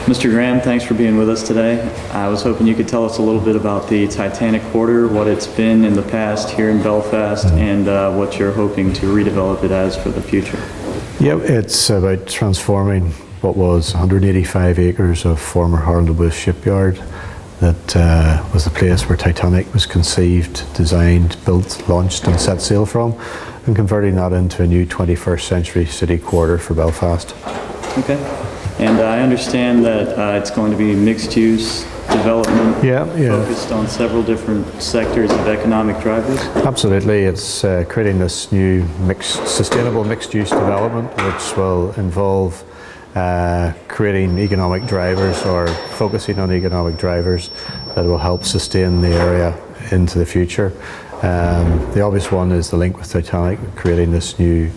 Mr. Graham, thanks for being with us today. I was hoping you could tell us a little bit about the Titanic quarter, what it's been in the past here in Belfast, and what you're hoping to redevelop it as for the future. Yep, it's about transforming what was 185 acres of former Harland & Wolff shipyard that was the place where Titanic was conceived, designed, built, launched and set sail from, and converting that into a new 21st century city quarter for Belfast. Okay. And I understand that it's going to be mixed-use development, focused on several different sectors of economic drivers? Absolutely. It's creating this new sustainable mixed-use development, which will involve creating economic drivers or focusing on economic drivers that will help sustain the area into the future. The obvious one is the link with Titanic, creating this new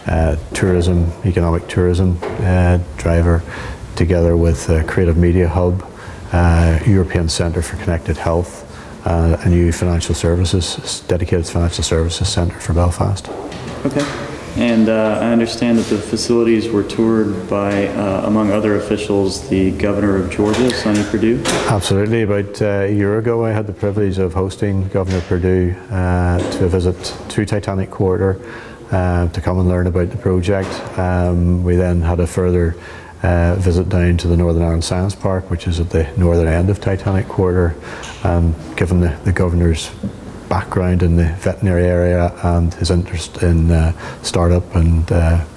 economic tourism driver, together with a creative media hub, European Centre for Connected Health, a new dedicated financial services centre for Belfast. Okay. And I understand that the facilities were toured by, among other officials, the Governor of Georgia, Sonny Perdue? Absolutely. About a year ago I had the privilege of hosting Governor Perdue to a visit to Titanic Quarter to come and learn about the project. We then had a further visit down to the Northern Ireland Science Park, which is at the northern end of Titanic Quarter. Given the Governor's background in the veterinary area and his interest in startup and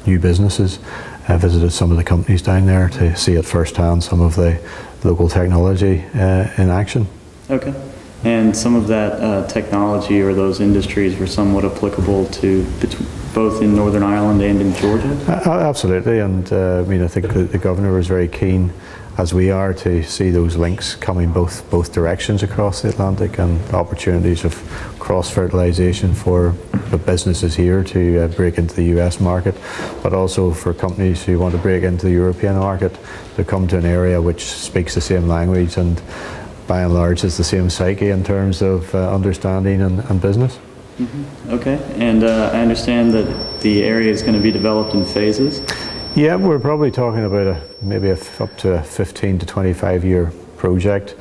new businesses, I visited some of the companies down there to see at first hand some of the local technology in action. Okay. And some of that technology or those industries were somewhat applicable to both in Northern Ireland and in Georgia? Absolutely, and I think the Governor was very keen, as we are, to see those links coming both directions across the Atlantic, and opportunities of cross-fertilisation for the businesses here to break into the US market, but also for companies who want to break into the European market to come to an area which speaks the same language and by and large is the same psyche in terms of understanding and business. Mm-hmm. Okay, and I understand that the area is going to be developed in phases? Yeah, we're probably talking about maybe up to a 15 to 25 year project.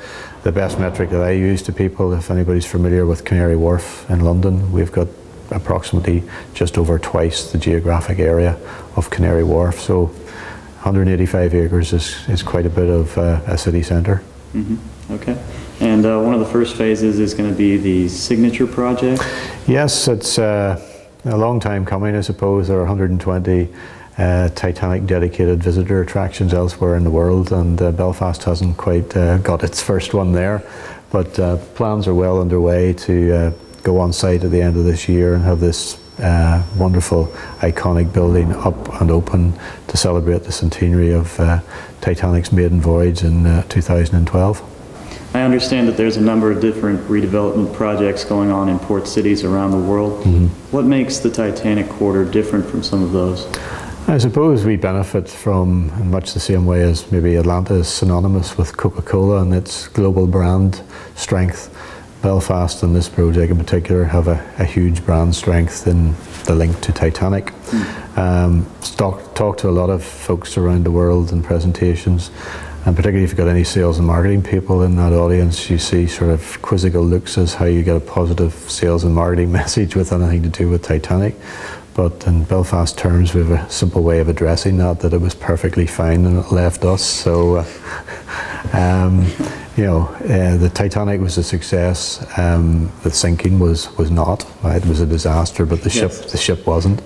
The best metric that I use to people, if anybody's familiar with Canary Wharf in London, we've got approximately just over twice the geographic area of Canary Wharf, so 185 acres is quite a bit of a city centre. Mm-hmm. Okay. And one of the first phases is going to be the signature project? Yes, it's a long time coming, I suppose. There are 120 Titanic dedicated visitor attractions elsewhere in the world, and Belfast hasn't quite got its first one there, but plans are well underway to go on site at the end of this year and have this wonderful iconic building up and open to celebrate the centenary of Titanic's maiden voyage in 2012. I understand that there's a number of different redevelopment projects going on in port cities around the world. Mm-hmm. What makes the Titanic Quarter different from some of those? I suppose we benefit from, in much the same way as maybe Atlanta is synonymous with Coca-Cola and its global brand strength. Belfast and this project in particular have a huge brand strength in the link to Titanic. Talk to a lot of folks around the world in presentations, and particularly if you've got any sales and marketing people in that audience, you see sort of quizzical looks as how you get a positive sales and marketing message with anything to do with Titanic. But in Belfast terms, we have a simple way of addressing that it was perfectly fine and it left us. So, the Titanic was a success. The sinking was not. Right? It was a disaster, but the ship wasn't.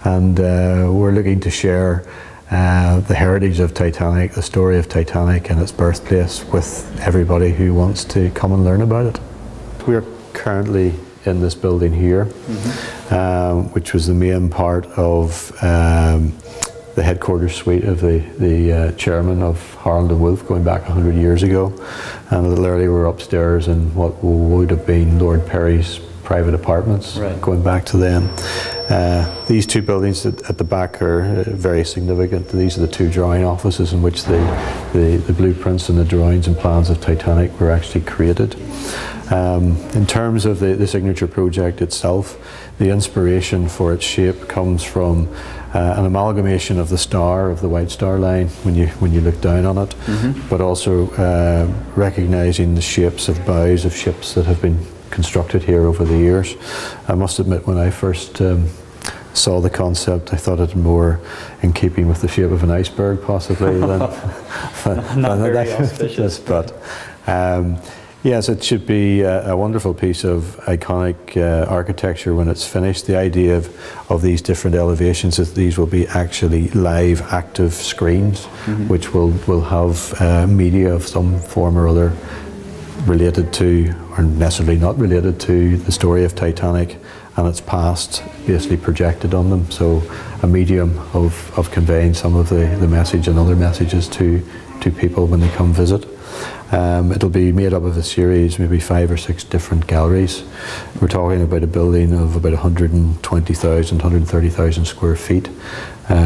And we're looking to share the heritage of Titanic, the story of Titanic and its birthplace with everybody who wants to come and learn about it. We're currently in this building here, which was the main part of the headquarters suite of the chairman of Harland & Wolff going back 100 years ago. And a little earlier we were upstairs in what would have been Lord Perry's private apartments, going back to then. These two buildings at the back are very significant. These are the two drawing offices in which the blueprints and the drawings and plans of Titanic were actually created. In terms of the signature project itself, the inspiration for its shape comes from an amalgamation of the star, of the White Star Line when you look down on it, but also recognising the shapes of bows of ships that have been constructed here over the years. I must admit, when I first saw the concept, I thought it more in keeping with the shape of an iceberg, possibly, than not very auspicious. But yes, it should be a wonderful piece of iconic architecture when it's finished. The idea of these different elevations is these will be actually live, active screens, which will have media of some form or other related to, or necessarily not related to, the story of Titanic and its past, basically projected on them. So a medium of conveying some of the message and other messages to people when they come visit. It'll be made up of a series, maybe 5 or 6 different galleries. We're talking about a building of about 120,000, 130,000 square feet,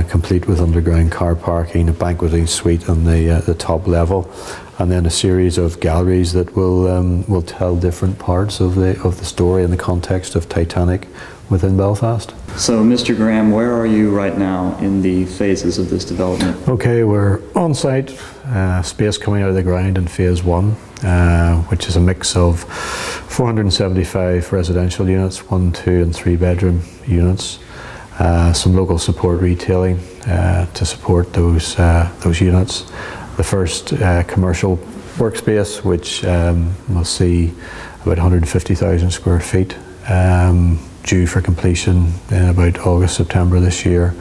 complete with underground car parking, a banqueting suite on the top level, and then a series of galleries that will tell different parts of the story in the context of Titanic within Belfast. So, Mr. Graham, where are you right now in the phases of this development? Okay, we're on site, space coming out of the ground in phase 1, which is a mix of 475 residential units, 1, 2 and 3 bedroom units, some local support retailing to support those units. The first commercial workspace, which will see about 150,000 square feet, due for completion in about August, September this year.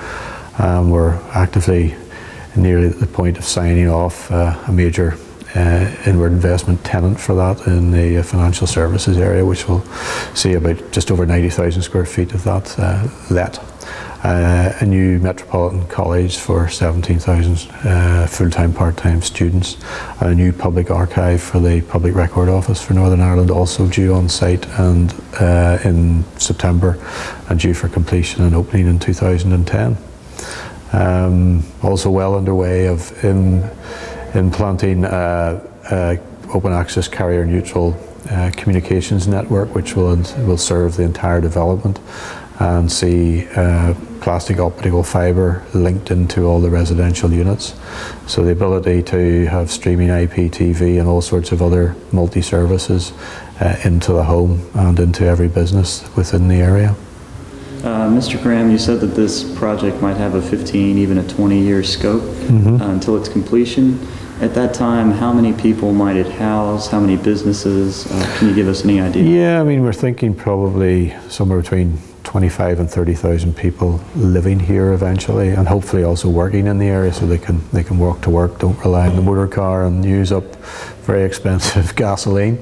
We're actively nearly at the point of signing off a major inward investment tenant for that in the financial services area, which will see about just over 90,000 square feet of that let. A new metropolitan college for 17,000 full-time, part-time students, and a new public archive for the Public Record Office for Northern Ireland, also due on site and in September, and due for completion and opening in 2010. Also well underway of implanting open access carrier neutral communications network, which will serve the entire development and see plastic optical fibre linked into all the residential units. So the ability to have streaming IPTV and all sorts of other multi-services into the home and into every business within the area. Mr. Graham, you said that this project might have a 15, even a 20-year scope until its completion. At that time, how many people might it house? How many businesses? Can you give us any idea? Yeah, I mean, we're thinking probably somewhere between 25 and 30,000 people living here eventually, and hopefully also working in the area, so they can walk to work, don't rely on the motor car and use up very expensive gasoline.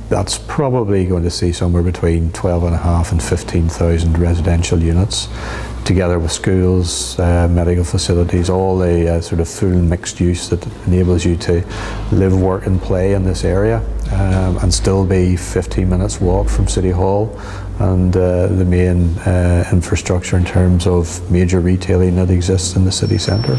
That's probably going to see somewhere between 12,500 and 15,000 residential units, together with schools, medical facilities, all the sort of full mixed use that enables you to live, work and play in this area, and still be 15 minutes walk from City Hall and the main infrastructure in terms of major retailing that exists in the city centre.